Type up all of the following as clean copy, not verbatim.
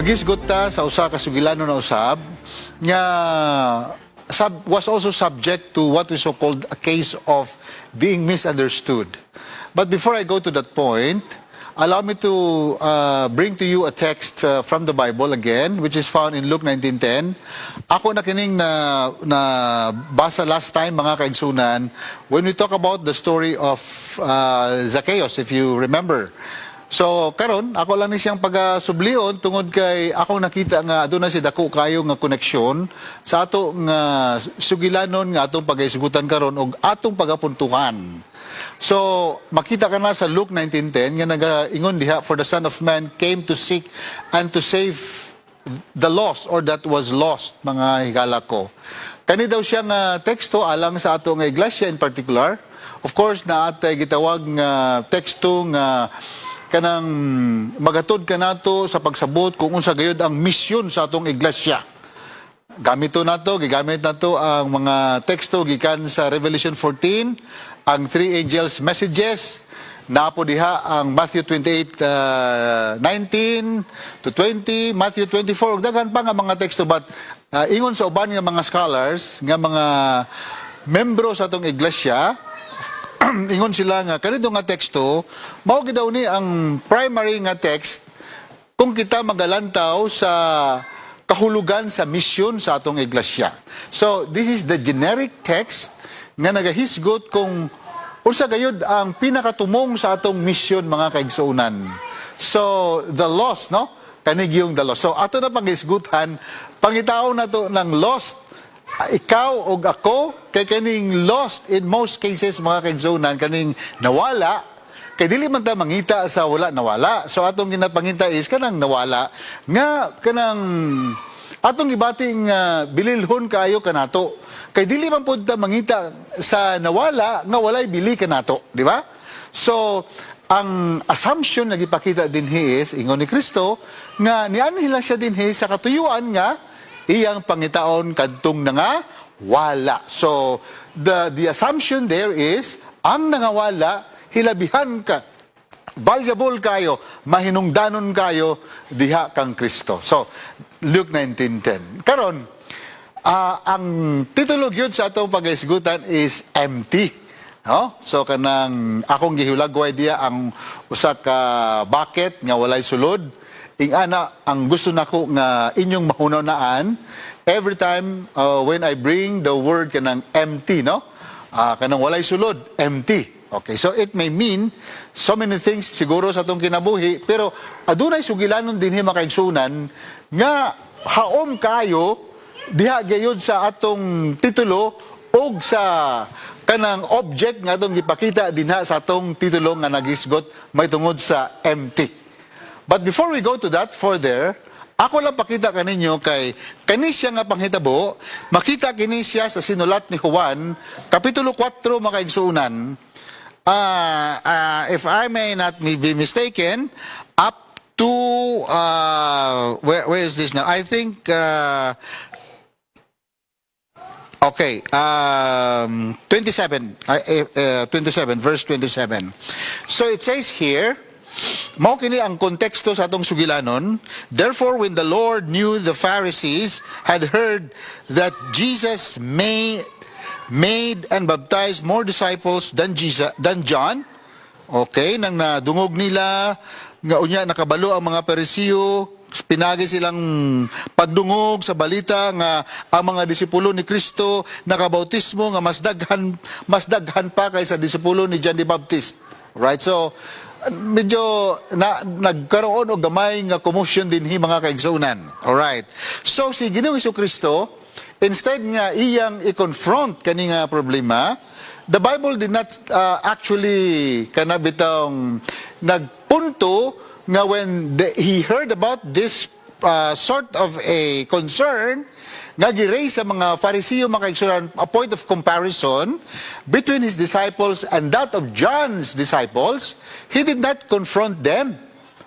Nagisgot ta sa usa ka sugilano na usab nga was also subject to what we so called a case of being misunderstood. But before I go to that point, allow me to bring to you a text from the Bible again, which is found in Luke 19:10. Ako na kining na basa last time, mga kaigsunan, when we talk about the story of Zacchaeus, if you remember. So karon ako lang ni siyang pagasublion tungod kay ako nakita nga aduna si dako kayo nga koneksyon sa ato nga sugilanon nga atong pagaisgutan karon og atong pagapuntuhan. So makita ka na sa Luke 19:10 nga nagaingon diha, for the Son of Man came to seek and to save the lost, or that was lost, mga higala ko. Kani daw siya nga teksto alang sa ato nga iglesia in particular. Of course na atay gitawag nga teksto nga kanang magatod ka nato sa pagsabot kung unsa gayud ang misyon sa atong iglesia. Gigamit nato ang mga teksto gikan sa Revelation 14, ang three angels messages, napo diha ang Matthew 28:19 to 20, Matthew 24, daghan pa nga mga teksto, but ingon sa uban nga mga scholars, nga mga membro sa atong iglesia, ingon sila nga kanito nga teksto mao gid daw ni ang primary nga text kung kita magalantaw sa kahulugan sa mission sa atong iglesia. So this is the generic text nga nagahisgot kung unsa gayud ang pinakatumong sa atong mission, mga kaigsuonan. So the lost, no, kanig yung the lost. So ato na panghisgutan, pangitaon nato ng lost. Ikaw o ako, kay kaning lost in most cases, mga kaigsuonan, kaning nawala, kay dili man ta mangita sa wala nawala. So atong ginapangita is kanang nawala nga kanang atong gibating bililhon kayo kanato. Kay dili man pud ta mangita sa nawala nga walay bili kanato, di ba? So ang assumption na gipakita dinhi is ingon ni Kristo nga nianhila siya dinhi sa katuyuan nga iyang pangitaon kadtong nangawala. So the assumption there is ang nangawala hilabihan ka, valuable kayo, mahinungdanon kayo diha kang Kristo. So Luke 19:10. Karon ang titulo gyud sa atong pagaisgutan is empty. No? So kanang akong gihulagway diya ang usa ka bucket nga walay sulod. Ingana ang gusto nako nga inyong mahunawaan every time when I bring the word kanang empty, no? Kanang walay sulod, empty. Okay, so it may mean so many things siguro sa atong kinabuhi, pero adunay sugilanon dinhi makaigsunan nga haom kayo diha gayud sa atong titulo og sa kanang object nga atong gipakita dinha sa atong titulo nga nagisgot may tungod sa empty. But before we go to that further, ako lang pakita kaninyo kay kanisya nga panghitabo, makita kini siya sa sinulat ni Juan, Kapitulo 4, mga kaigsuonan. If I may not be mistaken, up to, where is this now? I think, okay, 27, verse 27. So it says here, mao kini ang konteksto sa atong sugilanon. Therefore, when the Lord knew the Pharisees had heard that Jesus made and baptized more disciples than John, okay, nang nadungog nila nga unya nakabalo ang mga Parisiyo, pinagi silang pagdungog sa balita nga ang mga disipulo ni Kristo nakabautismo nga mas daghan pa kaysa disipulo ni John the Baptist. Right? So medyo nagkaroon og gamay nga commotion dinhi, mga kaigsuonan. All right. So si Ginoong Jesucristo, instead nga iyang i-confront kani nga problema, the Bible did not actually kanabitang nagpunto nga when he heard about this sort of a concern nga gi-raise sa mga Pariseo, mga kaigsuonan, a point of comparison between his disciples and that of John's disciples. He did not confront them,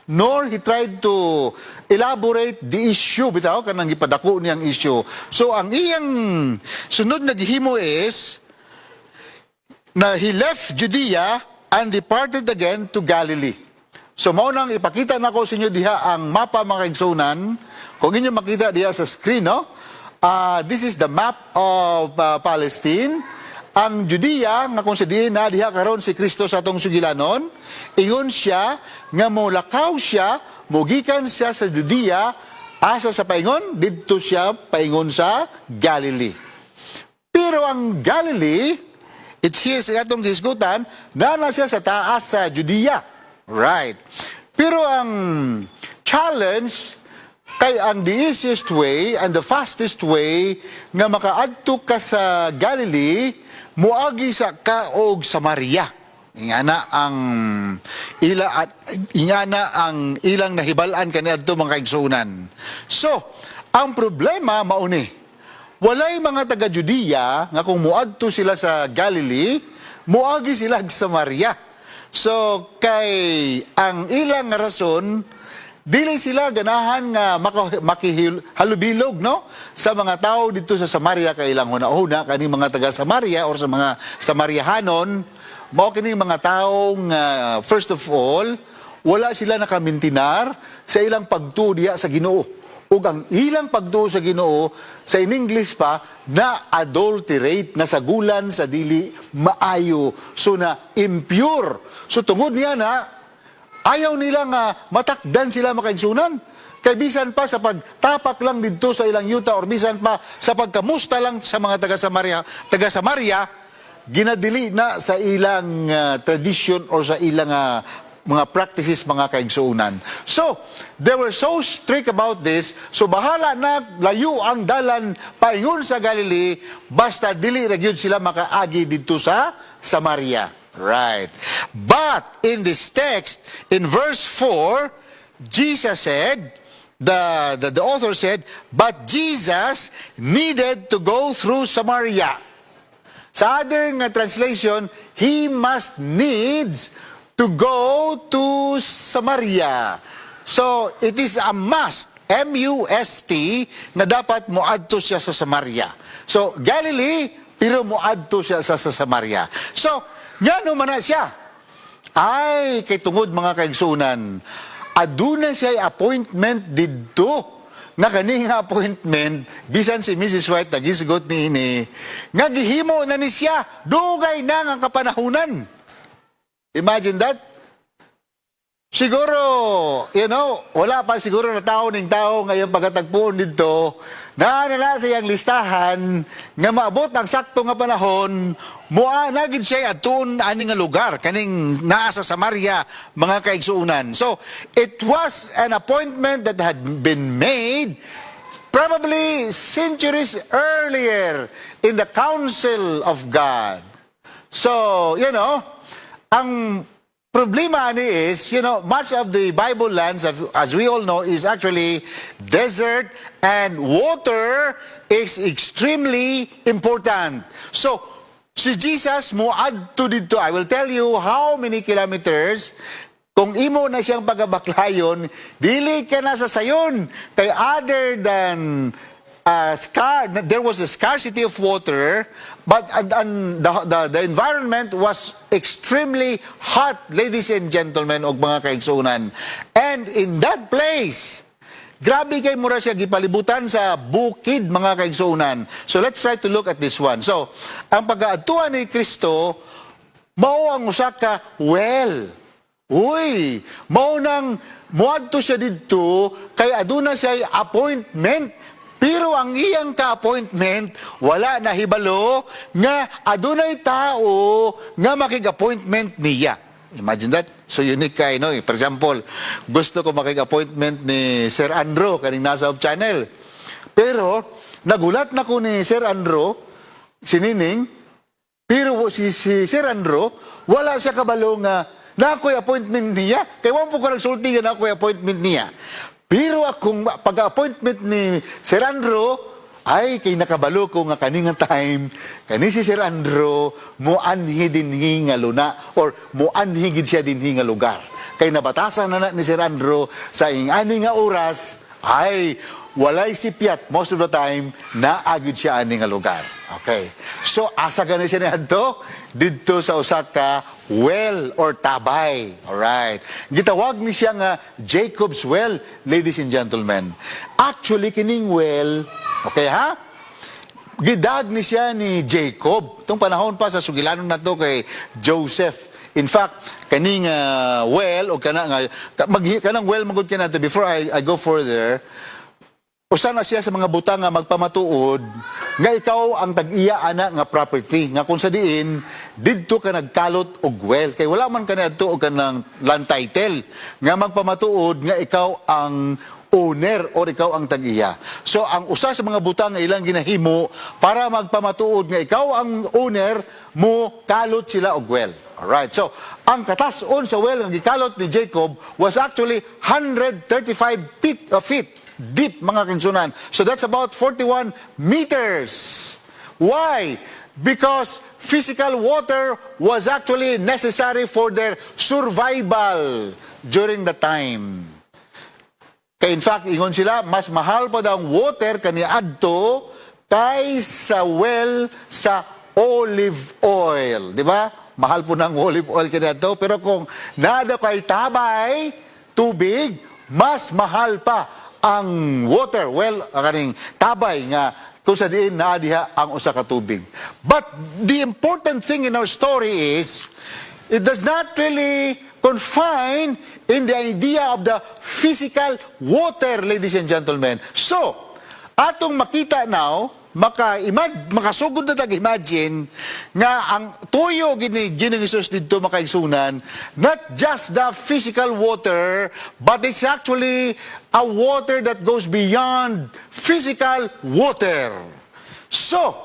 nor he tried to elaborate the issue, bitaw kanang gipadako niyang issue. So ang iyang sunod na gihimo is na he left Judea and departed again to Galilee. So mao nang ipakita nako sa inyo diha ang mapa mga kaigsunan. Kung inyo makita diha sa screen, no? This is the map of Palestine. Ang Judea nga kung sa diin na diha karon si Kristo sa atong sugilanon, ingon siya nga molakaw siya, mugikan siya sa Judea, asa sa paingon didto siya paingon sa Galilee. Pero ang Galilee, it's here sa atong gisgutan, na siya sa taas sa Judea. Right. Pero ang challenge kay ang the easiest way and the fastest way nga makaadto ka sa Galilee, muagi sa kaog Samaria. Ingana ang ilang nahibalan kaniadto mga kaigsunan. So, ang problema mauni. Walay mga taga-Judea nga kung muadto sila sa Galilee, muagi sila sa Samaria. So, kay ang ilang rason, dili sila ganahan nga makihalubilog, no? Sa mga tao dito sa Samaria, kay ilang huna-huna, kaning mga taga-Samaria or sa mga Samariahanon, mao kining mga taong, first of all, wala sila nakamintinar sa ilang pagtuo diha sa Ginoo. Ug ang ilang pagtuo sa Ginoo, sa in English pa, na adulterate, na sagulan sa dili maayo, so na impure. So tungod niya na, ayaw nila nga matakdan sila makaigsunan. Kay bisan pa sa pagtapak lang dito sa ilang yuta or bisan pa sa pagkamusta lang sa mga taga-Samaria, ginadili na sa ilang tradition or sa ilang mga practices, mga kaigsuunan. So, they were so strict about this, so bahala na layo ang dalan paingon sa Galilee, basta dili ra gyud sila makaagi dito sa Samaria. Right. But in this text, in verse 4, Jesus said, the author said, but Jesus needed to go through Samaria. Sa other translation, he must needs to go to Samaria. So, it is a must, M-U-S-T, na dapat muadto siya sa Samaria. So, Galilee, pero muadto siya sa Samaria. So, nga naman na siya. Ay, kay tungod mga kaigsunan, aduna siya appointment didto. Na kaning appointment, bisan si Mrs. White, nagisgot ni ini, nga gihimo na ni siya, dugay na nga kapanahunan. Imagine that. Siguro, wala pa siguro na tao ngayon pagkatagpuan dito, na sa iyang listahan, nga maabot ang sakto nga panahon, nagid siya atun ani nga lugar, kaning naa sa Samaria, mga kaigsuunan. So, it was an appointment that had been made probably centuries earlier in the council of God. So, ang problema is, much of the Bible lands, as we all know, is actually desert, and water is extremely important. So, si Jesus muadto dito. I will tell you how many kilometers. Kung imo na siyang pagabaklayon, dili ka na sa sayon. Kay other than there was a scarcity of water, but the environment was extremely hot, ladies and gentlemen, og mga kaigsunan. And in that place, grabe kay mura siya gipalibutan sa bukid, mga kaigsunan. So let's try to look at this one. So, ang pag-aatuan ni Kristo, mao ang usa ka well. Uy, mao nang muadto siya didto kay aduna siya appointment. Pero ang iyang ka-appointment, wala na hibalo nga adunay tao nga makig-appointment niya. Imagine that. So unique kay, no? For example, gusto ko makig-appointment ni Sir Andrew, kaning nasa Hope Channel. Pero, nagulat na ko ni Sir Andrew, si Nining, pero si Sir Andrew, wala siya kabalo nga na ako'y appointment niya. Kaya wala po ko nagsulti nga na ako'y appointment niya. Pero akong pag-appointment ni Sir Andrew, ay kay nakabalo ko nga kaninga time, kani si Sir Andrew, muanhi dinhi nga luna, or muanhi gid siya dinhi nga lugar. Kay nabatasan na ni Sir Andrew sa ingani nga oras, ay walay sipyat most of the time, naagid siya ani nga lugar. Okay. So, asa gani siya niadto? Dito sa usa ka well or tabay. Alright. Gitawag ni siya nga Jacob's well, ladies and gentlemen. Actually, kining well, okay ha? Gidag ni siya ni Jacob. Itong panahon pa sa sugilanon na to kay Joseph. In fact, kaning well, o kanang well, magod ka na to, before I go further, usa na siya sa mga butang nga magpamatuod nga ikaw ang tag-iya ana nga property nga kung sa diin didto ka nagkalot og well kay wala man kanadto og kanang land title nga magpamatuod nga ikaw ang owner or ikaw ang tag-iya. So ang usa sa mga butang nga ilang ginahimo para magpamatuod nga ikaw ang owner mo kalot sila og well. Alright, so ang katas-on sa well nga gikalot ni Jacob was actually 135 feet deep, mga kinsunan. So that's about 41 meters. Why? Because physical water was actually necessary for their survival during the time. Kaya in fact, ingon sila, mas mahal pa daw ang water kaniadto kaysa well sa olive oil. Di ba? Mahal po ng olive oil kaniadto. Pero kung nada kay tabay, tubig, mas mahal pa ang water, well, kaning tabay nga kung sa diin naadiha ang usa ka tubig. But the important thing in our story is, it does not really confine in the idea of the physical water, ladies and gentlemen. So, atong makita now, makasugod na tag-imagine nga ang tuyo gini Jesus dito makaigsunan, not just the physical water, but it's actually a water that goes beyond physical water. So,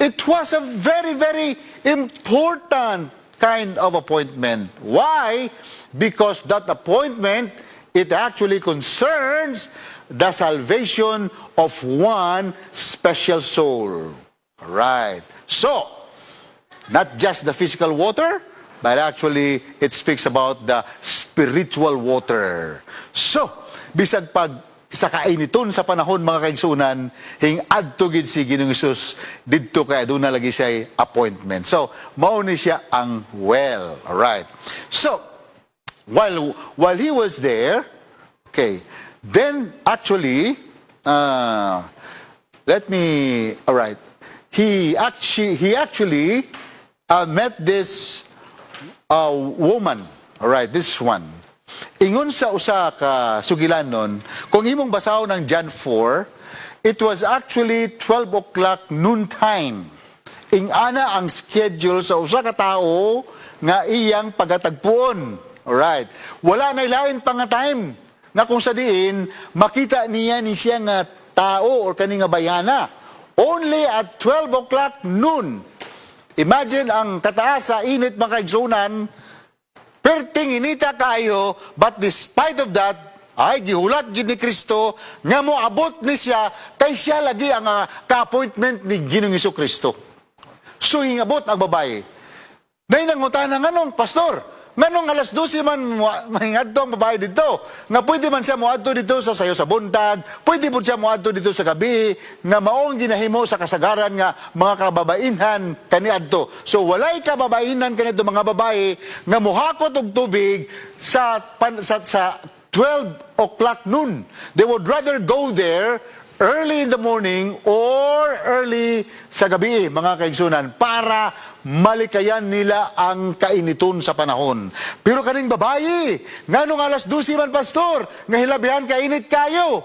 it was a very, very important kind of appointment. Why? Because that appointment, it actually concerns the salvation of one special soul. Right. So, not just the physical water, but actually it speaks about the spiritual water. So, bisag pag sa kainiton sa panahon mga kaigsunan, hing-adto gid si Ginoong Hesus didto kay aduna lagi siya appointment. So, mao ni siya ang well. All right. So, while he was there, okay, then actually, he actually met this woman, all right, this one. Ingon sa usa ka sugilanon, kung imong basahon ng John 4, it was actually 12 o'clock noon time. Ingana ang schedule sa usa ka tawo nga iyang pagatagpuon. All right. Wala na ilain pa nga time nga kung sa diin, makita niya ni siya nga tao or kani nga bayana. Only at 12 o'clock noon. Imagine ang kataas sa init mga kaigsunan, perting inita kayo, but despite of that, ay gihulat gid ni Kristo nga moabot ni siya, kay siya lagi ang ka-appointment ni Ginoong Hesukristo. So hingabot ang babae. Nay nangutana nganong pastor, nganong alas 12 man mahingadto ang babae dito? Nga pwede man siya moadto dito sa sayo sa buntag, pwede po siya moadto dito sa gabi, nga maong ginahimo sa kasagaran nga mga kababainhan kaniadto. So walay kababainan kanito mga babae nga mohakot og tubig sa 12 o'clock noon. They would rather go there early in the morning or early sa gabi, mga kaigsunan, para malikayan nila ang kainiton sa panahon. Pero kaning babae, nganong alas 12 man pastor, nga hilabihan kainit kayo.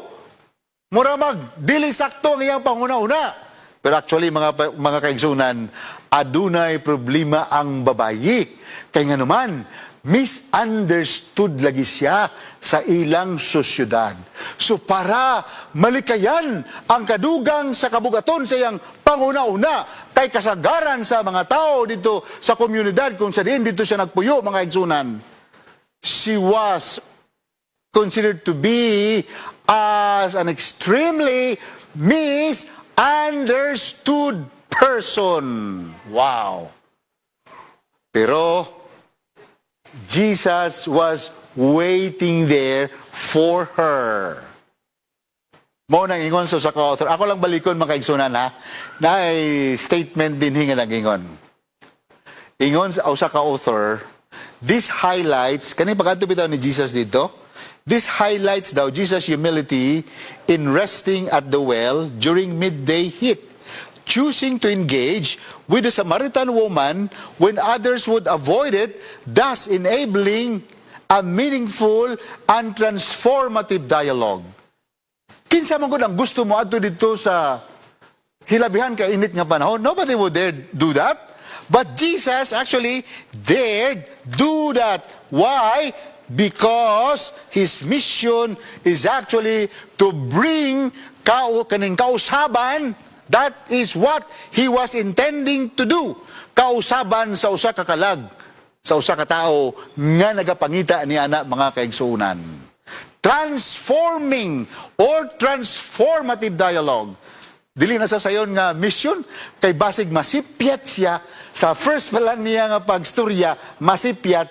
Mura dili sakto ang iyang panguna-una. Pero actually, mga kaigsunan, adunay problema ang babae. Kaya nga naman, misunderstood lagi siya sa ilang sosyudad. So para malikayan ang kadugang sa kabugaton sa iyang panguna-una kay kasagaran sa mga tao dito sa komunidad kung sa diin dito siya nagpuyo, mga igsunan, she was considered to be as an extremely misunderstood person. Wow. Pero Jesus was waiting there for her. Mo nang ingon sa ka-author. Ako lang balikon mga kaigsunan ha. Na statement din hinga nang ingon. Ingon sa usa ka-author this highlights, kanina pag-ato bitaw ni Jesus dito, this highlights daw Jesus' humility in resting at the well during midday heat, choosing to engage with the Samaritan woman when others would avoid it, thus enabling a meaningful and transformative dialogue. Kinsa man gud ang gusto mo adto dito sa hilabihan ka init nga panahon? Nobody would dare do that. But Jesus actually dared do that. Why? Because his mission is actually to bring kaning kausaban. That is what he was intending to do. Kausaban sa usa ka kalag, sa usa ka tao nga nagapangita ni ana mga kaigsuonan. Transforming or transformative dialogue. Dili na sa sayon nga mission, kay basig masipyat siya sa first pa lang niya nga pagstorya, masipyat.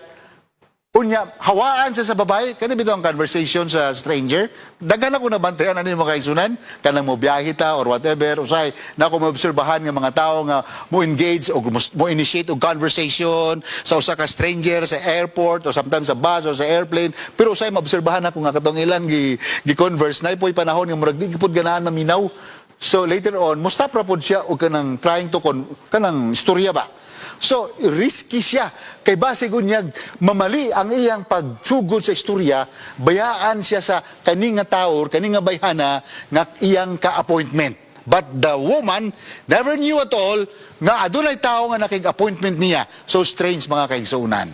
Unya, hawaan siya sa babae, kani bitaw ang conversation sa stranger. Daghan ako nabantayan ano yung mga kaigsunan, kanang mo biyahe ta or whatever, usay, na ako maobserbahan nga mga tao nga mo engage o mo initiate og conversation sa usa ka stranger sa airport or sometimes sa bus or sa airplane. Pero usay maobserbahan ako nga katong ilang gi-converse na ipoy panahon nga murag di gipud ganahan maminaw. So later on, mo stop ra pod siya og kanang trying to kanang istorya ba. So, risky siya. Kay basig unyag, mamali ang iyang pagsugod sa istorya, bayaan siya sa kaning nga tao, kaning nga bayhana, nga iyang ka-appointment. But the woman never knew at all nga adunay tao nga nakig-appointment niya. So strange mga kaigsuunan.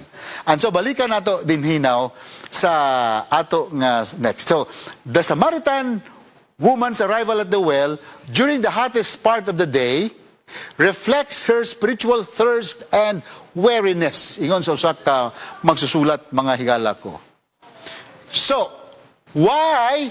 And so, balikan nato din hinaw sa ato nga next. So, the Samaritan woman's arrival at the well during the hottest part of the day reflects her spiritual thirst and weariness. Ingon sa usa ka magsusulat mga higala ko. So, why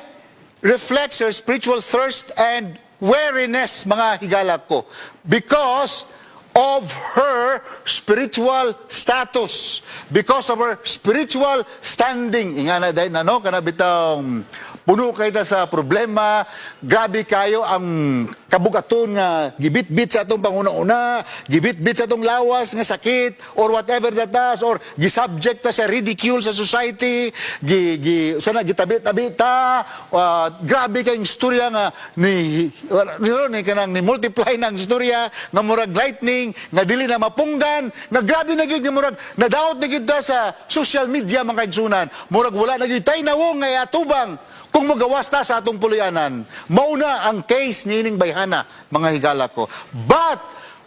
reflects her spiritual thirst and weariness mga higala ko? Because of her spiritual status. Because of her spiritual standing. Ingana dahil ano, kanabitang puno kayo sa problema, grabe kayo ang kabugaton nga gibit-bit sa atong panguna-una, gibit-bit sa atong lawas nga sakit, or whatever that does, or gisubject ta sa ridicule sa society, sana gitabit-tabit ta, grabe kayong istorya nga ni multiply ng istorya, nga murag lightning, nga dili na mapungdan, nga grabe na gid nga murag, nadaot na gid ta sa social media mga kaigsunan, murag wala na gid tay nawong nga atubang, kung magawas ta sa atong puluyanan, mauna ang case ni ining bayhana, mga higala ko. But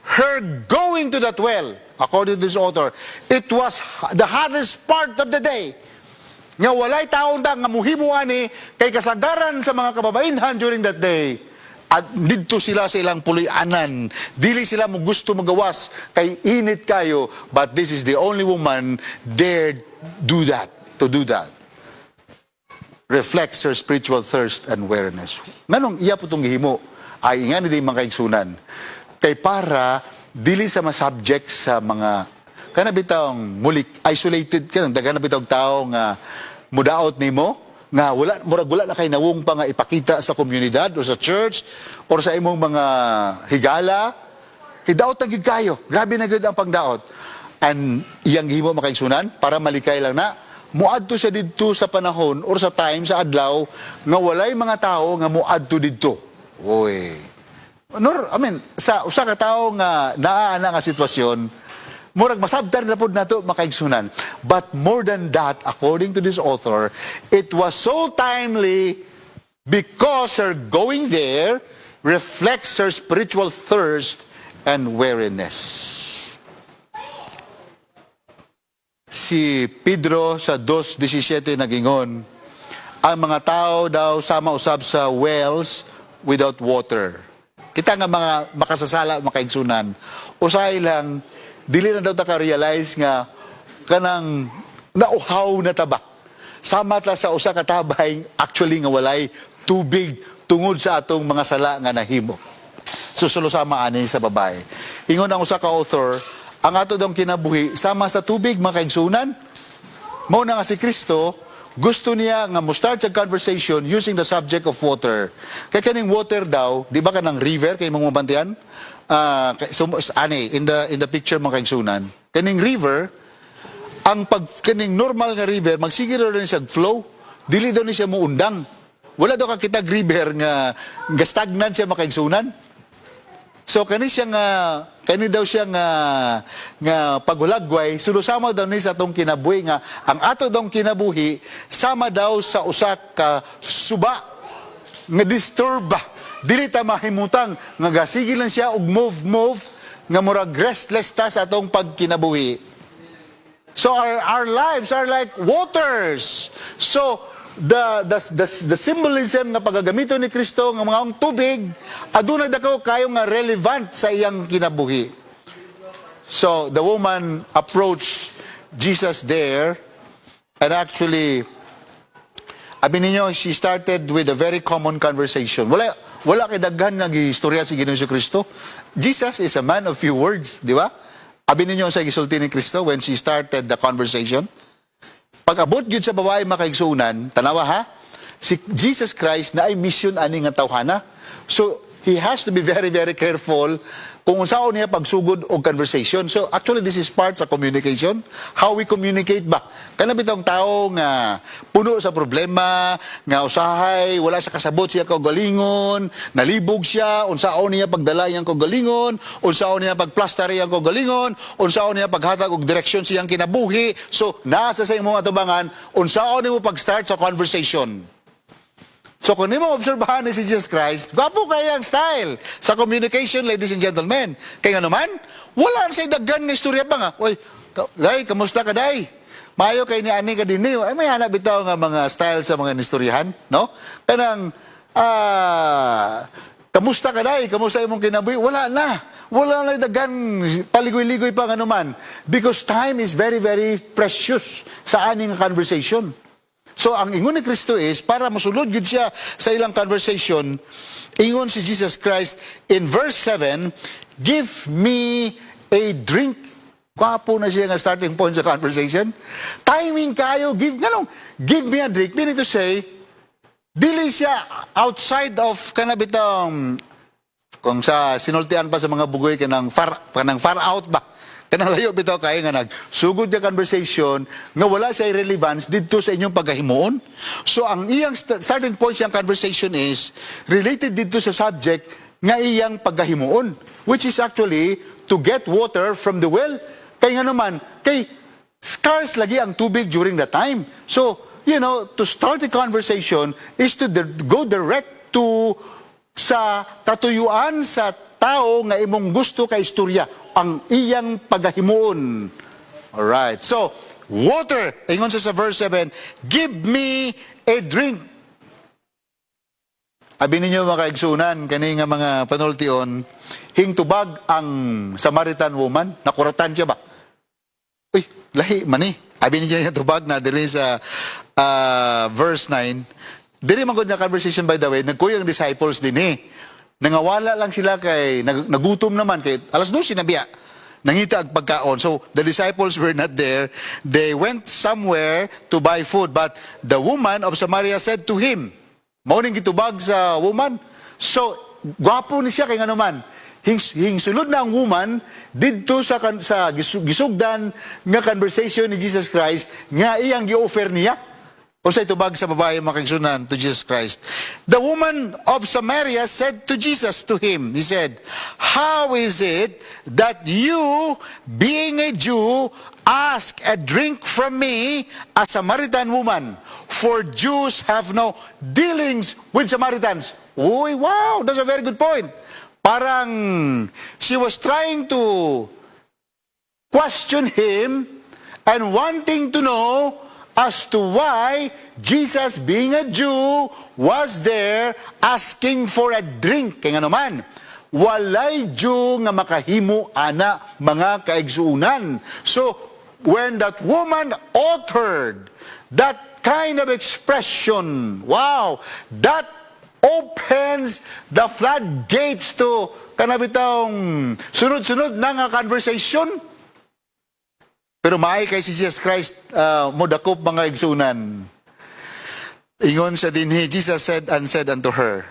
her going to that well, according to this author, it was the hottest part of the day. Nga walay taon da nga muhimo ani kay kasagaran sa mga kababainhan during that day. At dito sila sa ilang puluyanan. Dili sila mo gusto magawas kay init kayo, but this is the only woman dared do that, to do that. Reflects her spiritual thirst and weariness. Nganong iya po itong gihimo, ay nga ni din mga kaigsunan. Kay para, dili sa masubject sa mga, kanabitang mulik, isolated, kanabitang tao nga mudaot ni mo, nga wala na kay nawong pa nga ipakita sa komunidad o sa church o sa imong mga higala. Kay daot na gid kayo. Grabe na gid ang pagdaot. And iyang gihimo mga kaigsunan, para malikay lang na, muadto siya didto sa panahon or sa time sa adlaw nga walay mga tao nga muadto didto. Oy. Sa usa ka tawo nga naa nga sitwasyon, murag masabtan na pud nato makaigsunan. But more than that, according to this author, it was so timely because her going there reflects her spiritual thirst and weariness. Si Pedro sa 2:17 nagingon, ang mga tao daw sama usab sa wells without water. Kita nga mga makasasala, makaigsunan, usay lang, dili na daw ta ka-realize nga kanang nauhaw na taba. Sama ta sa usa ka tabay, actually nga walay tubig tungod sa atong mga sala nga nahimo. Susulo sama ani sa babae. Ingon ang usa ka author, ang ato dong kinabuhi, sama sa tubig, mga kaigsunan. Mao na nga si Kristo, gusto niya nga mo-start sa conversation using the subject of water. Kaya kaning water daw, di ba ka ng river, kayo mong mabantian? In the picture, mga kaigsunan, kaning river, ang pagkaning normal nga river, magsigil rin siya flow. Dili daw ni siya muundang. Wala daw kakita river nga stagnant siya makaigsunan. So kani siya kani daw siya nga pagulagway, sulusama daw ni sa atong kinabuhi nga ang ato daw kinabuhi sama daw sa usa ka suba nga disturba. Dili ta mahimutang nga gasigil lang siya og move nga murag restless ta sa atong pagkinabuhi. So our lives are like waters. So the symbolism nga pagagamito ni Kristo nga mga tubig aduna dako kayo nga relevant sa iyang kinabuhi. So the woman approached Jesus there, and actually abi ninyo, she started with a very common conversation. Wala kay daghan nga gistorya si Ginoong Kristo. Jesus is a man of few words, di ba? Abi ninyo sa gisulti ni Kristo when she started the conversation. Pag-abot gyud sa babae makaigsunan, tanawa ha, si Jesus Christ na ay mission ani nga tawhana. So he has to be very, very careful kung unsaon niya pagsugod og conversation. So actually this is part sa communication. How we communicate ba? Kana bitong tao nga puno sa problema, nga usahay, wala sa kasabot siya kaugalingon, nalibog siya, unsaon niya pagdala iyang kaugalingon, unsaon niya pagplaster iyang kaugalingon, unsaon niya paghatag og direksyon siyang kinabuhi. So nasa sa imong atubangan, unsaon nimo pag-start sa conversation. So kung nimo obserbahan ni si Jesus Christ, gwapo kaya ang style sa communication, ladies and gentlemen. Kaya nga naman, wala na sa daghan nga istorya pa nga. Oy, day, kamusta ka day? Mayo kay ni ani ka din niyo. Ay may hanap bitaw nga mga style sa mga istoryahan, no? Kanang kamusta ka day? Kamusta imong kinabuhi? Wala na. Wala na daghan paligoy-ligoy pa nga naman, because time is very, very precious sa aning conversation. So, ang ingon ni Kristo is, para masulod yun siya sa ilang conversation, ingon si Jesus Christ in verse 7, give me a drink. Kwapo na siya nga starting point sa conversation. Timing kayo, give me a drink. Meaning to say, dili siya outside of kanabitang, kung sa sinultian pa sa mga bugoy, kanang far out ba? Kanang layo bitaw kay nga nagsugod nga conversation nga wala siya relevance didto sa inyong pagkahimuon. So ang iyang starting point siyang conversation is related didto sa subject nga iyang pagkahimuon, which is actually to get water from the well. Kay nga naman, kay scarce lagi ang tubig during that time. So, you know, to start a conversation is to go direct to sa katuyuan sa tao nga imong gusto ka istorya, ang iyang paghahimuon. Alright. So, water. Ingon sa verse 7, give me a drink. Abi ninyo mga kaigsunan, kani nga mga panultion, hingtubag ang Samaritan woman, nakuratan siya ba? Uy, lahi man eh. Abi ninyo yung tubag na diri sa verse 9. Diri man gud nga conversation, by the way, nagkuyang disciples din eh. Nangawala lang sila kay nagutom naman kay alas 12 na biya. Nangita ang pagkaon. So the disciples were not there. They went somewhere to buy food, but the woman of Samaria said to him, mao ning gitubag sa woman. So gwapo ni siya kay nganuman. Hingsulod na ang woman didto sa gisugdan nga conversation ni Jesus Christ nga iyang gi-offer niya. O sa itubag sa babae makigsunan to Jesus Christ. The woman of Samaria said to Jesus, to him, he said, how is it that you, being a Jew, ask a drink from me, a Samaritan woman? For Jews have no dealings with Samaritans. Uy, wow, that's a very good point. Parang she was trying to question him and wanting to know as to why Jesus, being a Jew, was there asking for a drink. Kaya nga naman, walay Jew nga makahimo ana mga kaigsuunan. So, when that woman uttered that kind of expression, wow, that opens the floodgates to kanabitang sunod-sunod na nga conversation. Pero maay kay si Jesus Christ modakop mga igsunan. Ingon sa dinhi, Jesus said unto her.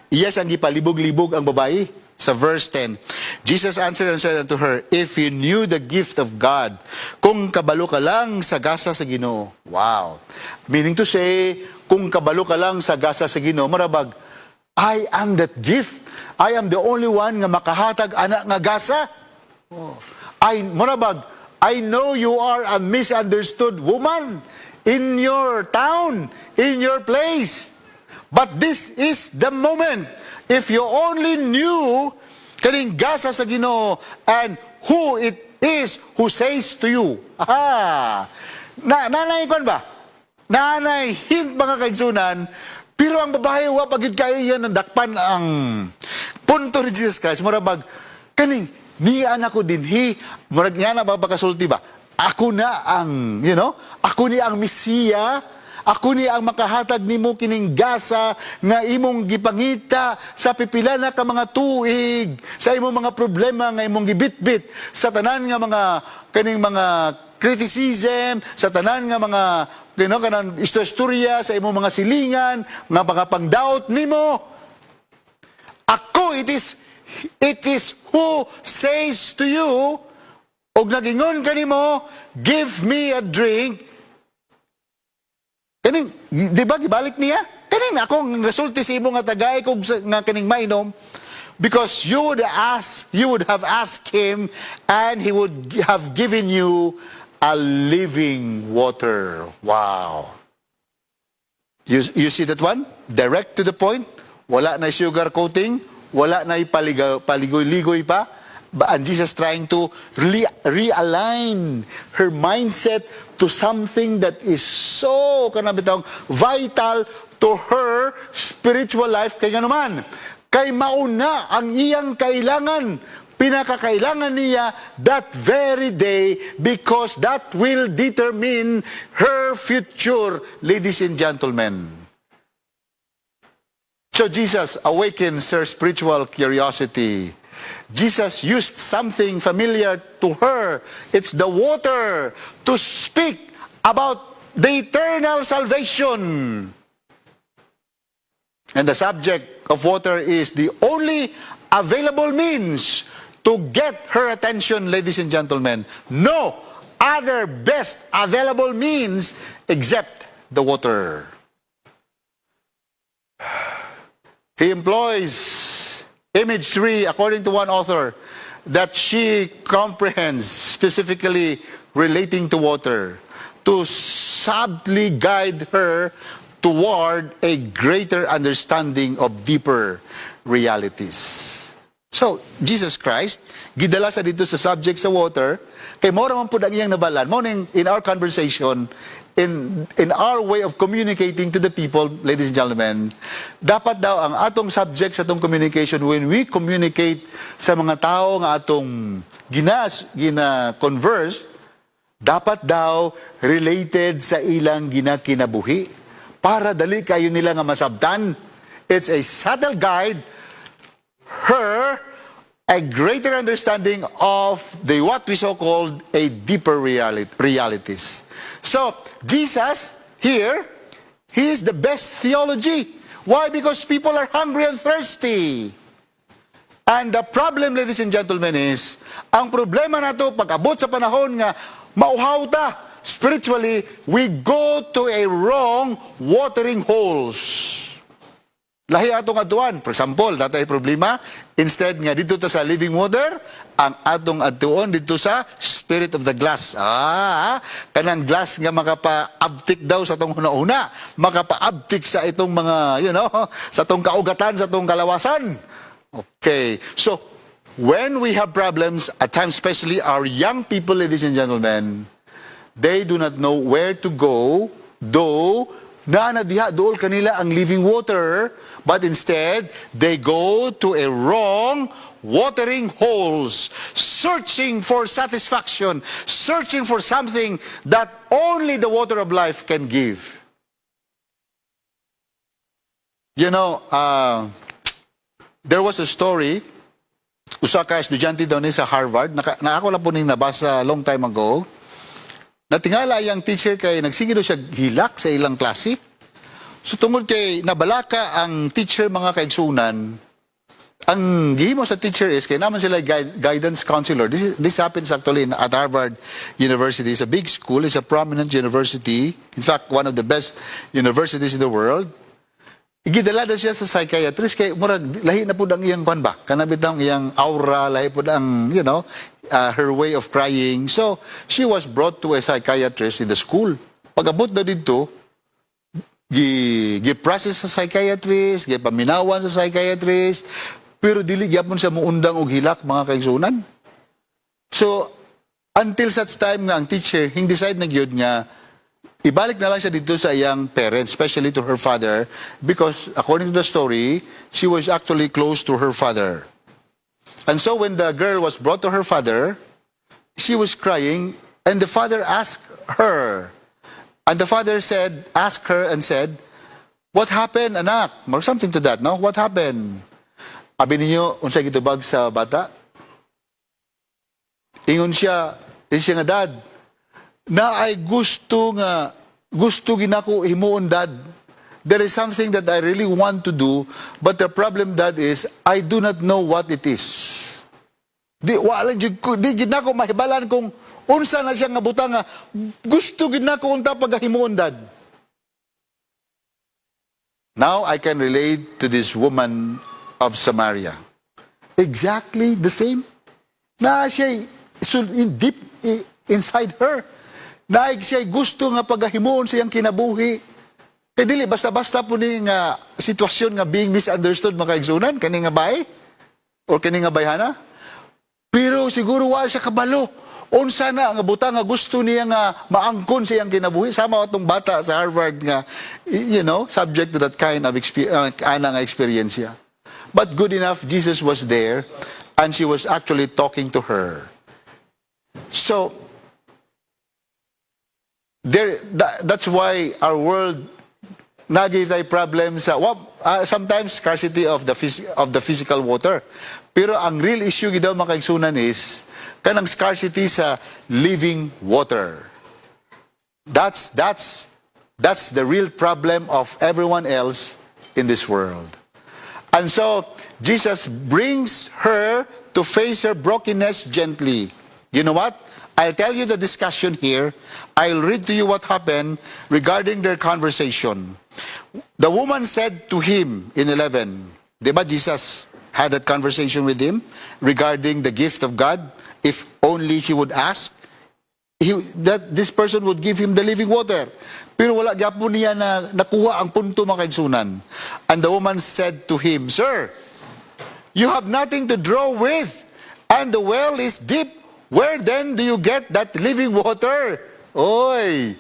Iya siyang gipalibog-libog ang babae. Sa verse 10, Jesus answered and said unto her, if you knew the gift of God, kung kabalo ka lang sa gasa sa Ginoo. Wow. Meaning to say, kung kabalo ka lang sa gasa sa Ginoo, marabag, I am that gift. I am the only one nga makahatag anak nga gasa. Marabag, I know you are a misunderstood woman in your town, in your place. But this is the moment. If you only knew kaning gasa sa Ginoo and who it is who says to you. Nanay kon ba? Nanay hint mga kaigsunan, pero ang babae wa pagid kayo yan nadakpan ang punto ni Jesus Christ. Murabag kaning ni anak ko dinhi, murag niya na mapakasulti ba? Ako na ang, ako ni ang Mesiya. Ako ni ang makahatag nimo kining gasa nga imong gipangita sa pipila na ka mga tuig, sa imong mga problema nga imong gibitbit, sa tanan nga mga kaning mga criticism, sa tanan nga mga kanang istorya sa imong mga silingan, nga mga pangdaot nimo. Ako, it is who says to you, og nagingon kanimo, give me a drink. Kaning, di ba, gibalik niya? Kaning, ako gasulti sa imo nga tagay kung nga kaning mainom, because you would have asked him, and he would have given you a living water. Wow. You see that one? Direct to the point. Wala na sugar coating, wala na paligoy-ligoy pa. And Jesus trying to realign her mindset to something that is so vital to her spiritual life. Kaya naman, kay mauna ang iyang kailangan, pinakakailangan niya that very day, because that will determine her future, ladies and gentlemen. So Jesus awakens her spiritual curiosity. Jesus used something familiar to her. It's the water to speak about the eternal salvation. And the subject of water is the only available means to get her attention, ladies and gentlemen. No other best available means except the water. He employs image 3, according to one author, that she comprehends, specifically relating to water, to subtly guide her toward a greater understanding of deeper realities. So, Jesus Christ, gidala sa dito sa subject sa water, kay mo raman po ang iyang nabalan. Mo in our conversation, in our way of communicating to the people, ladies and gentlemen, dapat daw ang atong subject sa atong communication, when we communicate sa mga tao nga atong gina-converse, dapat daw related sa ilang ginakinabuhi para dali kayo nila nga masabtan. It's a subtle guide, her a greater understanding of the what we so called a deeper realities. So Jesus here, he is the best theology. Why? Because people are hungry and thirsty. And the problem, ladies and gentlemen, is ang problema nato pag abot sa panahon nga mauhaw ta spiritually, we go to a wrong watering holes. Lahi atong atuan. For example, data ay problema, instead nga dito ta sa living water, ang atong atuon dito sa spirit of the glass. Kanang glass nga makapa-abtik daw sa atong una-una, makapa-abtik sa itong mga, sa atong kaugatan, sa atong kalawasan. Okay. So, when we have problems, at times especially our young people, ladies and gentlemen, they do not know where to go, though diha dool kanila ang living water, but instead they go to a wrong watering holes, searching for satisfaction, searching for something that only the water of life can give. There was a story, usa ka estudyante daw ni sa Harvard, na ako lang po ning nabasa long time ago. Natingala yung teacher kay nagsige daw siya hilak sa ilang klase. So tungod kay nabalaka ang teacher mga kaigsunan, ang gihimo sa teacher is, kaya naman sila guidance counselor. This happens actually at Harvard University. It's a big school. It's a prominent university. In fact, one of the best universities in the world. Igidala na siya sa psychiatrist kay murag lahi na pud ang iyang kwan ba kanabit ang iyang aura, lahi pud ang her way of crying. So she was brought to a psychiatrist in the school. Pag-abot na dito, gi-process sa psychiatrist, gi-paminawan sa psychiatrist, pero dili gyapon siya muundang og hilak, mga kaigsunan. So until such time nga ang teacher hing decide na gyud nga ibalik na lang siya dito sa iyang parents, especially to her father, because according to the story, she was actually close to her father. And so when the girl was brought to her father, she was crying, and the father asked her. And the father asked her and said, "What happened, anak?" Or something to that, no? What happened? Abi ninyo, unsay gitubag sa bata? Ingon siya nga, "Dad, na ay gusto ginako himuon, Dad. There is something that I really want to do, but the problem, Dad, is I do not know what it is." Di ginako mahibalan kung unsa na siya nga butang nga gusto ginako unta pagahimuon, Dad. Now I can relate to this woman of Samaria. Exactly the same. Na siya deep inside her. Naig siya gusto nga pagahimuon sa iyang kinabuhi. Kaya dili, basta-basta po ni nga sitwasyon nga being misunderstood, mga kaigsunan, kani nga bay, or kani nga bayhana. Pero siguro wala siya kabalo. Unsa na nga buta nga gusto niya nga maangkon sa iyang kinabuhi. Sama atong bata sa Harvard nga, subject to that kind of experience siya. But good enough, Jesus was there, and she was actually talking to her. So, that's why our world nagitay problems sa sometimes scarcity of the physical water. Pero ang real issue gidaw mga kaigsunan is kanang scarcity sa living water. That's the real problem of everyone else in this world. And so Jesus brings her to face her brokenness gently. You know what? I'll tell you the discussion here. I'll read to you what happened regarding their conversation. The woman said to him in 11, diba Jesus had that conversation with him regarding the gift of God? If only she would ask, that this person would give him the living water. Pero wala gyapon niya na nakuha ang punto, mga kaigsunan. And the woman said to him, "Sir, you have nothing to draw with, and the well is deep. Where then do you get that living water?" Oy.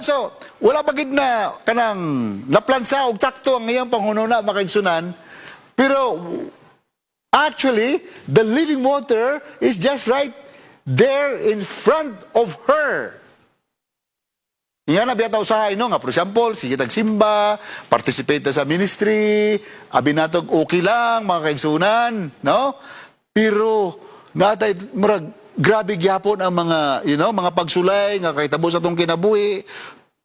So, wala bagid na kanang naplansa og takto ang iyang panghununa, mga kaigsunan. Pero actually, the living water is just right there in front of her. Nga na biyataw sa nga, for example, sige tagsimba, participate sa ministry, abinatog okay lang, mga kaigsunan, no? Pero natay murag grabe gyapon ang mga mga pagsulay nga kahitabo sa tong kinabuhi.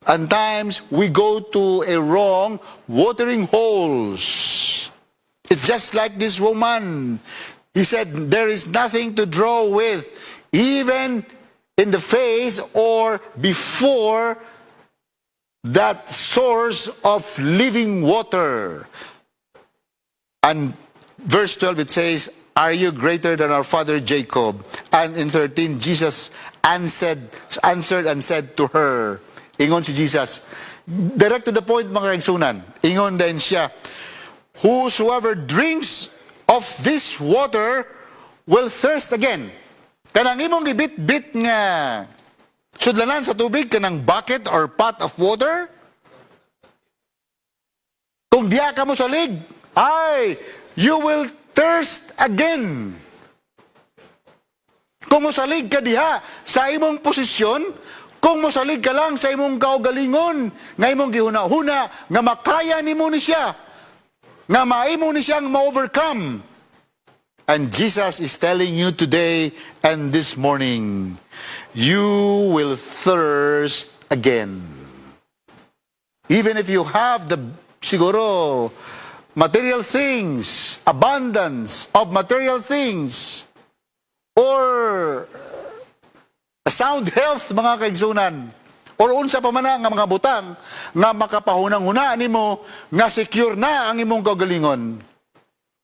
And times we go to a wrong watering holes. It's just like this woman. He said there is nothing to draw with, even in the face or before that source of living water. And verse 12 it says, "Are you greater than our father Jacob?" And in 13, Jesus answered and said to her, ingon si Jesus, direct to the point, mga kaigsunan, ingon din siya, "Whosoever drinks of this water will thirst again." Kanang imong gibit-bit nga sudlanan sa tubig, kanang bucket or pot of water, kung diya ka mo salig, you will thirst again. Kung mosalig ka diha sa imong posisyon, kung mosalig ka lang sa imong kaugalingon, nga imong gihuna-huna, nga makaya nimo ni siya, nga maimo ni siyang ma-overcome. And Jesus is telling you today and this morning, you will thirst again. Even if you have the, siguro, material things, abundance of material things, or sound health, mga kaigsunan, or unsa pa man nga mga butang nga makapahunang-hunaan nimo nga secure na ang imong kaugalingon.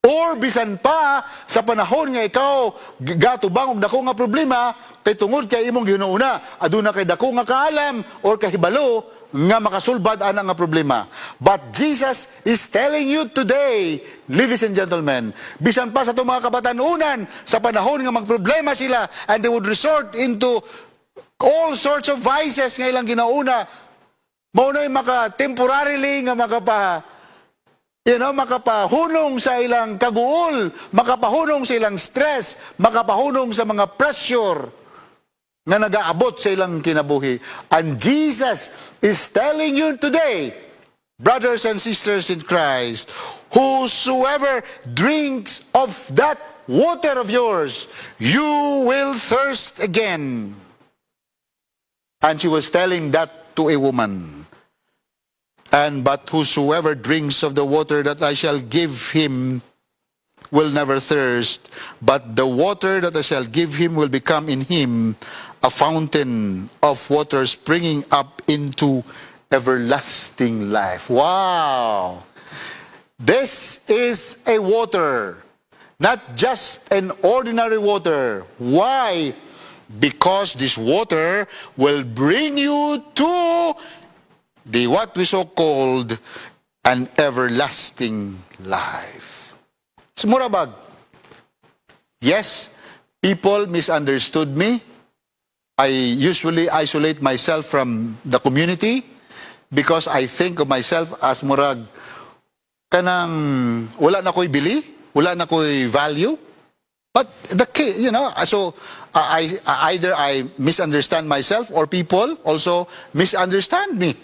Or bisan pa sa panahon nga ikaw gatubang og dako nga problema kay tungod kay imong ginuuna aduna kay dako nga kaalam or kahibalo nga makasulbad ana nga problema. But Jesus is telling you today, ladies and gentlemen, bisan pa sa itong mga kabatanunan sa panahon nga magproblema sila and they would resort into all sorts of vices nga ilang ginauna, maunay temporarily nga makapahunong sa ilang kaguol, makapahunong sa ilang stress, makapahunong sa mga pressure na nagaabot sa ilang kinabuhi. And Jesus is telling you today, brothers and sisters in Christ, whosoever drinks of that water of yours, you will thirst again. And she was telling that to a woman. But whosoever drinks of the water that I shall give him will never thirst, but the water that I shall give him will become in him a fountain of water springing up into everlasting life. Wow! This is a water, not just an ordinary water. Why? Because this water will bring you to what we so called an everlasting life. Sumurabag. Yes, people misunderstood me. I usually isolate myself from the community because I think of myself as murag kanang wala na ko'y bili, wala na ko'y value. But so either I misunderstand myself or people also misunderstand me.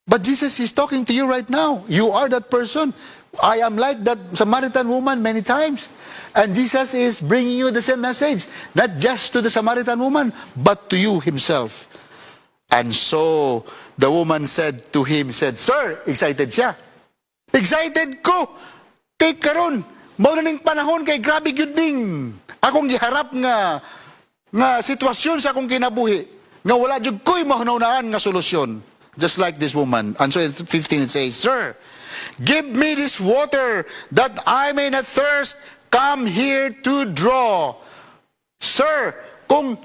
But Jesus is talking to you right now. You are that person. I am like that Samaritan woman many times. And Jesus is bringing you the same message. Not just to the Samaritan woman, but to you himself. And so, the woman said to him, Sir, excited siya. Excited ko. Kay karon, maunaning panahon kay grabe yun ding. Akong giharap nga sitwasyon sa akong kinabuhi. Nga wala jud ko'y mahunaunaan nga solusyon. Just like this woman. And so in 15 it says, Sir, give me this water that I may not thirst. Come here to draw. Sir, kung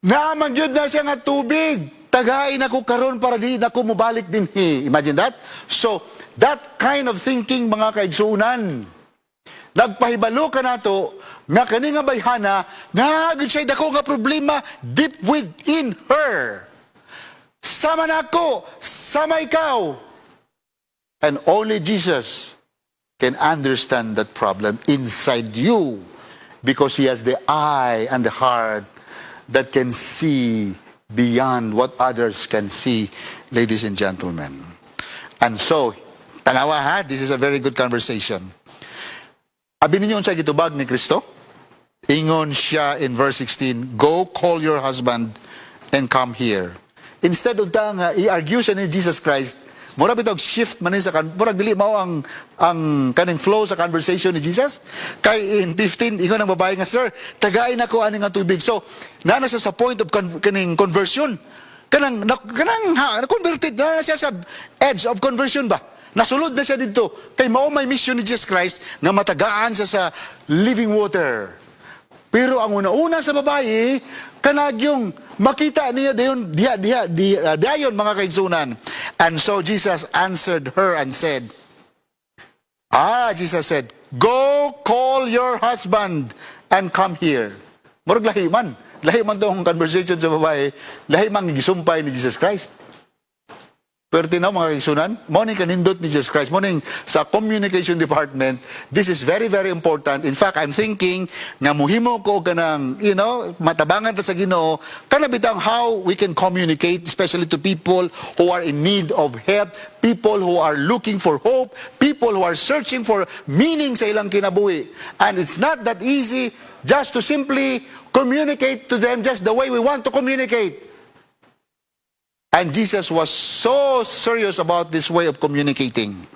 naamagyod na siya nga tubig, tagain ako karon para di na ko mubalik din. Imagine that? So, that kind of thinking, mga kaigsuunan, nagpahibalo ka na to, nga kani nga bayhana, nagod siya dako nga problema deep within her. Sama na ako, sama ikaw. And only Jesus can understand that problem inside you because he has the eye and the heart that can see beyond what others can see, ladies and gentlemen. And so, tanawa ha, this is a very good conversation. Abi ninyo unsa gitubag ni Kristo? Ingon siya in verse 16, Go call your husband and come here. Instead of i-argue siya ni Jesus Christ, mura bitog shift man sa murag dili mao ang kaning flow sa conversation ni Jesus. Kay in 15 ingon ang babae nga, Sir, tagain ako ani nga tubig. So na siya sa point of kaning conversion. Kanang converted na siya sa edge of conversion ba? Nasulod na siya dito. Kay mao may mission ni Jesus Christ nga matagaan siya sa living water. Pero ang una-una sa babae, kanagyong makita niya dayon mga kaigsunan. And so Jesus answered her and said, Jesus said, Go call your husband and come here. Murag lahiman. Lahiman itong conversation sa babae. Lahiman gisumpay ni Jesus Christ. Pero tinaw mga kaigsunan, morning kanindot ni Jesus Christ, morning sa communication department, this is very, very important. In fact, I'm thinking, nga muhimo ko kanang, matabangan ta sa Ginoo, kanabitang how we can communicate, especially to people who are in need of help, people who are looking for hope, people who are searching for meaning sa ilang kinabuhi. And it's not that easy just to simply communicate to them just the way we want to communicate. And Jesus was so serious about this way of communicating.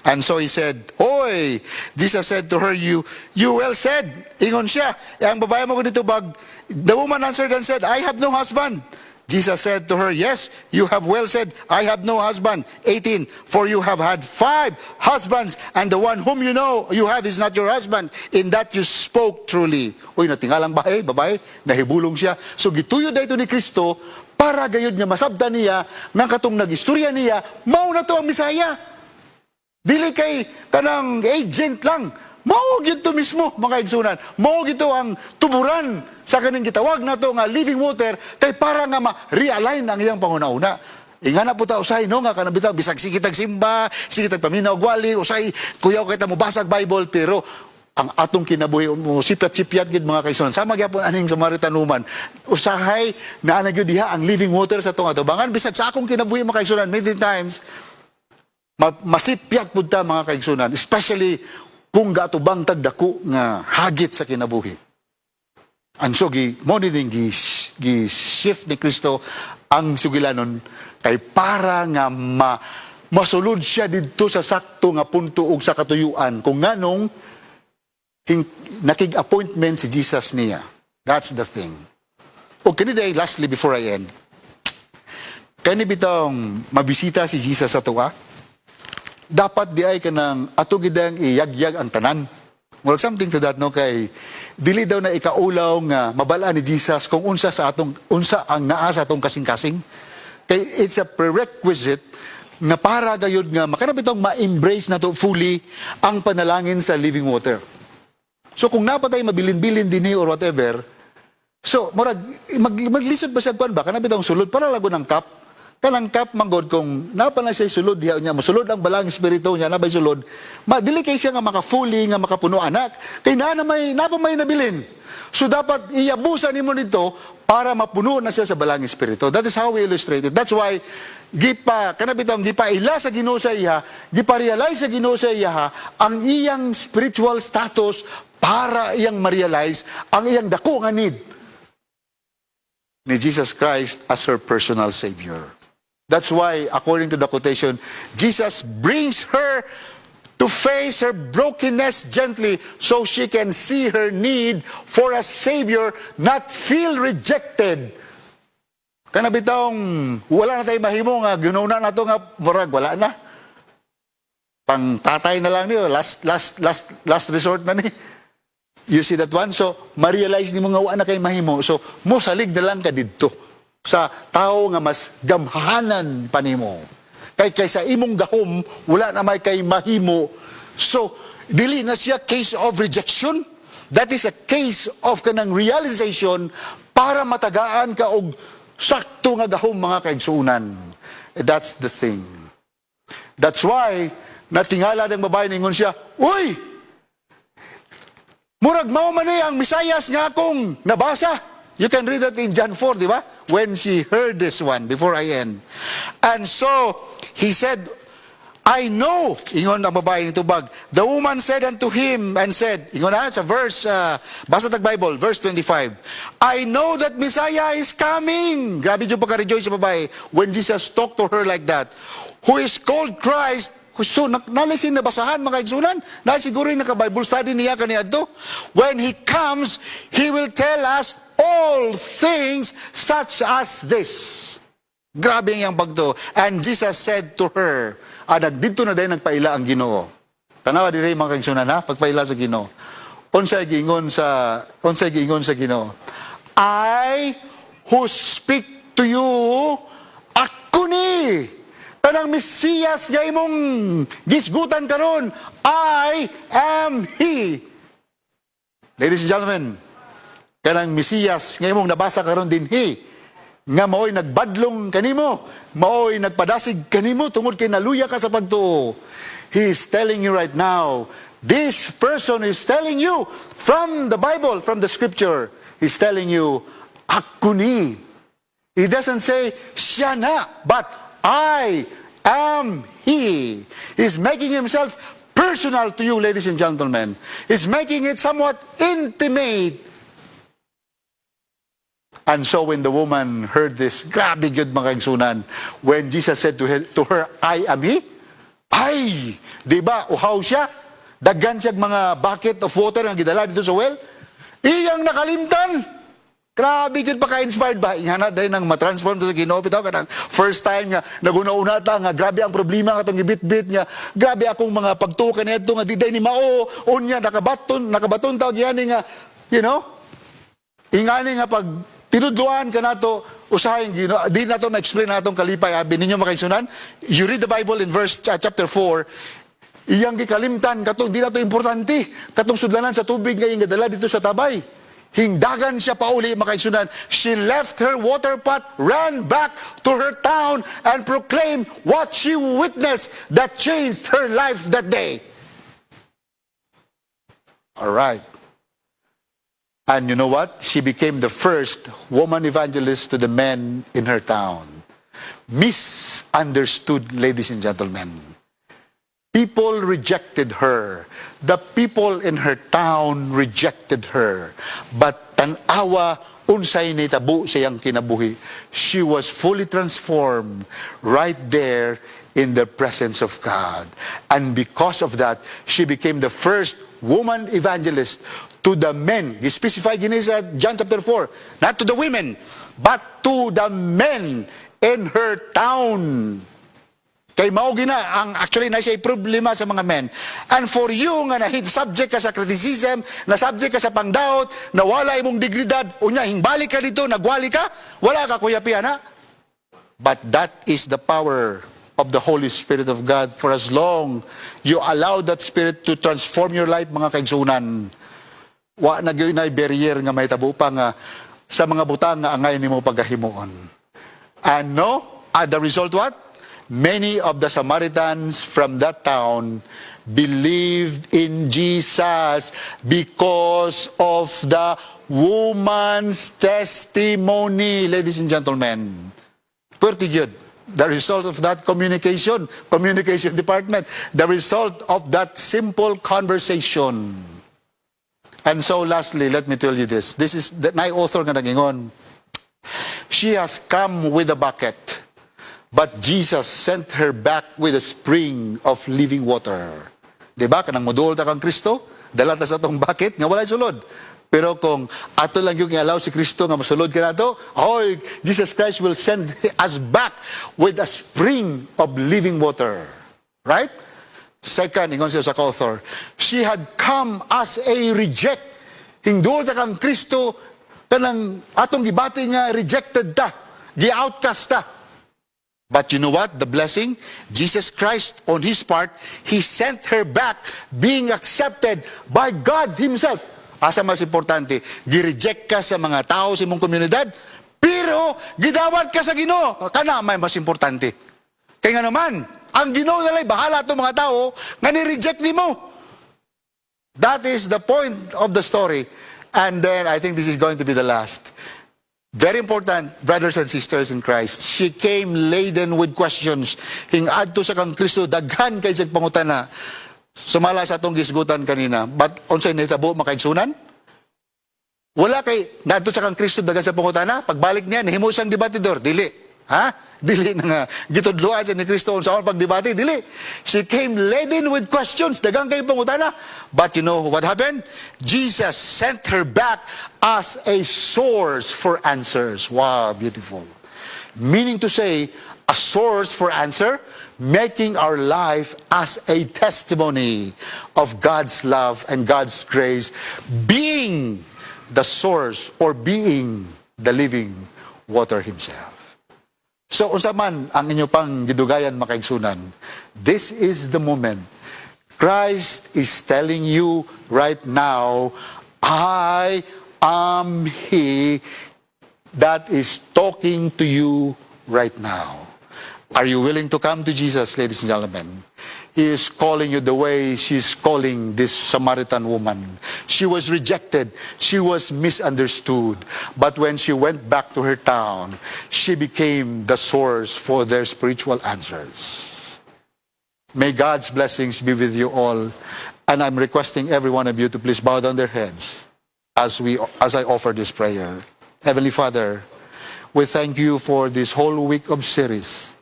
And so he said, Oy! Jesus said to her, You well said. Ingon siya. Ang babae mo dito bag. The woman answered and said, I have no husband. Jesus said to her, Yes, you have well said, I have no husband. 18, for you have had 5 husbands, and the one whom you know you have is not your husband. In that you spoke truly. Uy, natingalang babae, nahibulong siya. So gituyo da ito ni Kristo, para gayud nga masabtan niya, nga katong nag-istorya niya, mao na to ang Misaya. Dili kay kanang agent lang. Mao gito mismo, mga igsunan. Mao gito ang tuburan sa kaning gitawag na to nga living water, kay para nga ma-realign ang iyang pangunauna. Ingana po ta usay no nga kanabitang bisag sige tag simba, sige tag paminaw gwali, usay kuyaw kita mo basag Bible, pero ang atong kinabuhi mo sipyat-sipyat gid mga kaigsunan. Sama gyapon aning Samaritanuman. Usahay na gyud diha ang living water sa tong atubangan bisag sa akong kinabuhi mga kaigsunan many times masipyat pud ta mga kaigsunan, especially kung gatubang tagdako nga hagit sa kinabuhi. Anso mo din gi-shift ni Kristo ang sugilanon kay para nga masulod siya didto sa sakto nga punto ug sa katuyuan kung nganong nakig-appointment si Jesus niya. That's the thing. O kaniday, lastly before I end, kani bitong mabisita si Jesus sa tuwa, dapat di ay kanang ato gidang iyagyag ang tanan. Well, something to that no kay dili daw na ikaulaw nga mabalaan ni Jesus kung unsa ang naa sa atong kasing-kasing. Kay it's a prerequisite nga para gayud nga makanabitong ma-embrace na to fully ang panalangin sa living water. So kung napatay mabilin-bilin dinhi or whatever, so maglisod ba siya kuan ba kanabitong sulod para lago ng cup. Kanang kap manggod kung napa na siya sulod diha niya mosulod ang balang espiritu niya nabay sulod dili kay siya nga maka-fully nga makapuno anak kay napa may nabilin, so dapat iabusan nimo nito para mapuno na siya sa balang espiritu. That is how we illustrate it. That's why gipaila sa Ginoo sa iya, gipa-realize sa Ginoo sa iya ang iyang spiritual status para iyang ma-realize ang iyang dako nga need ni Jesus Christ as her personal Savior. That's why, according to the quotation, Jesus brings her to face her brokenness gently so she can see her need for a Savior, not feel rejected. Kana bitawng wala na tayo mahimo nga ginuna na to nga murag wala na. Pang tatay na lang niyo, last resort na ni. You see that one? So, ma-realize ni mo nga wala na kay mahimo. So, mo salig na lang ka didto sa tao nga mas gamhanan pa nimo. Kay sa imong gahom, wala na may kay mahimo. So, dili na siya case of rejection. That is a case of kanang realization para matagaan ka og sakto nga gahom mga kaigsuunan. That's the thing. That's why, natingala ng babae ningon siya, Uy! Murag mao man ang Misayas nga akong nabasa. You can read that in John 4, di ba? When she heard this one, before I end. And so, he said, I know, ingon ang babae nito bag. The woman said unto him and said, ingon na, sa verse, basa tag Bible, verse 25. I know that Messiah is coming. Grabe dyan pagka-rejoice sa babae when Jesus talked to her like that. Who is called Christ. So, nalisin na basahan mga igsunan. Siguro yung naka-Bible study niya kaniadto. When He comes, He will tell us all things such as this. Grabe ang pagto. And Jesus said to her, nagdito na din nagpaila ang Ginoo. Tanawa dire mga igsunan ha, pagpaila sa Ginoo. Unsay giingon sa Ginoo. I who speak to you, ako ni. Kanang Mesiyas nga imong gisgutan karon, I am He. Ladies and gentlemen, kanang Mesiyas nga imong nabasa karon din He, nga mao'y nagbadlong kanimo, mao'y nagpadasig kanimo tungod kay naluya ka sa pagtuo. He is telling you right now, this person is telling you from the Bible, from the Scripture, he's telling you, ako ni. He doesn't say, siya na, but I am He. He's making Himself personal to you, ladies and gentlemen. He's making it somewhat intimate. And so when the woman heard this, grabe yun mga kaigsunan, when Jesus said to her, I am He, ay, di ba, uhaw siya, daggan siya mga bucket of water nga gidala dito sa well, iyang nakalimtan. Grabe yun pa ka-inspired ba? Ihana dahil nang matransform to sa Ginoo bitaw kanang first time nga naguna-una ta nga grabe ang problema nga itong ibit-bit nga grabe akong mga pagtukan nito nga diday ni mao unya nakabaton tawag yan nga ingani nga pag tinudluan ka nato usahay Ginoo di nato na-explain natong kalipay abi ninyo makaigsunan. You read the Bible in verse chapter 4, iyang gikalimtan katong di nato importante katong sudlanan sa tubig nga iyang gadala dito sa tabay. Hingdagan siya pauli, makaigsunan. She left her water pot, ran back to her town, and proclaimed what she witnessed that changed her life that day. All right. And you know what? She became the first woman evangelist to the men in her town. Misunderstood, ladies and gentlemen. People rejected her. The people in her town rejected her. But tanawa, unsay nitabo siyang kinabuhi. She was fully transformed right there in the presence of God. And because of that, she became the first woman evangelist to the men. Specified in John chapter 4. Not to the women, but to the men in her town. Kay mao gina ang actually na siya problema sa mga men. And for you nga na subject ka sa criticism, na subject ka sa pangdaot, na wala imong dignidad, unya hingbalik ka dito, nagwali ka, wala ka kuya piyana. But that is the power of the Holy Spirit of God. For as long you allow that Spirit to transform your life, mga kaigsunan, wa na gyud nay barrier nga mahitabo pa nga sa mga butang nga angay nimo pagahimuon. And no, the result what? Many of the Samaritans from that town believed in Jesus because of the woman's testimony, ladies and gentlemen. Pretty good. The result of that communication department, the result of that simple conversation. And so lastly, let me tell you this. This is the author nga nagingon. She has come with a bucket. But Jesus sent her back with a spring of living water. Diba? Kanang modul ta kang Kristo, dala ta sa atong bucket, nga walay sulod. Pero kung ato lang yung i-allow si Kristo nga masulod ka na to, Jesus Christ will send us back with a spring of living water. Right? Second, ingon siya sa author, she had come as a reject. Hingdol ta kang Kristo, kanang atong gibati nga rejected ta, gi-outcast ta. But you know what? The blessing? Jesus Christ, on His part, He sent her back being accepted by God Himself. Asa mas importante, gi-reject ka sa mga tao sa imong komunidad, pero gidawat ka sa Ginoo. Kana may mas importante. Kaya nga naman, ang Ginoo nalay bahala itong mga tao nga ni-reject nimo. That is the point of the story. And then, I think this is going to be the last. Very important, brothers and sisters in Christ. She came laden with questions. Hingad to sa kang Kristo, daghan kay sa pangutana. Sumala sa atong gisgutan kanina. But unsay nahitabo makaigsunan? Wala kay nadto sa kang Kristo daghan sa pangutana. Pagbalik niya, nahimo siyang debatidor. Dili. Dili na nga gitudloan siya ni Kristo sa pagdebate. Dili. She came laden with questions. Dagang kay pangutana. But you know what happened? Jesus sent her back as a source for answers. Wow, beautiful. Meaning to say, a source for answer, making our life as a testimony of God's love and God's grace, being the source or being the living water Himself. So, unsa man ang inyo pang gidugayan makaigsunan, this is the moment. Christ is telling you right now, I am He that is talking to you right now. Are you willing to come to Jesus, ladies and gentlemen? He is calling you the way she's calling this Samaritan woman. She was rejected. She was misunderstood. But when she went back to her town, she became the source for their spiritual answers. May God's blessings be with you all. And I'm requesting every one of you to please bow down their heads as I offer this prayer. Heavenly Father, we thank you for this whole week of series.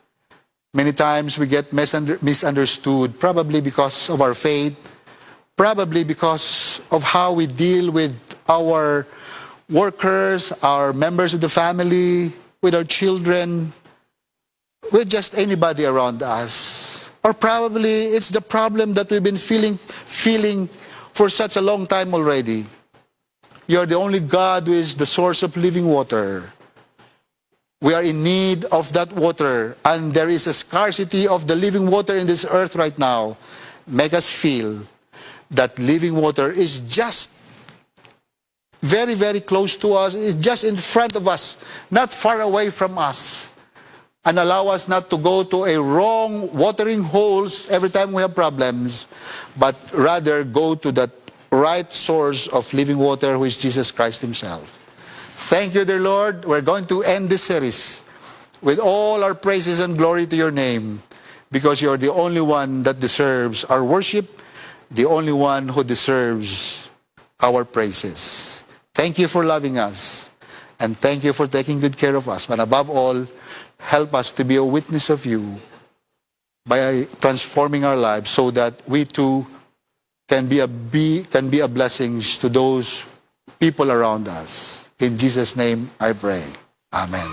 Many times we get misunderstood, probably because of our faith, probably because of how we deal with our workers, our members of the family, with our children, with just anybody around us. Or probably it's the problem that we've been feeling for such a long time already. You're the only God who is the source of living water. We are in need of that water, and there is a scarcity of the living water in this earth right now. Make us feel that living water is just very, very close to us, it's just in front of us, not far away from us. And allow us not to go to a wrong watering holes every time we have problems, but rather go to that right source of living water, who is Jesus Christ himself. Thank you, dear Lord. We're going to end this series with all our praises and glory to your name, because you're the only one that deserves our worship, the only one who deserves our praises. Thank you for loving us, and thank you for taking good care of us. But above all, help us to be a witness of you by transforming our lives so that we too can be a blessing to those people around us. In Jesus' name I pray. Amen.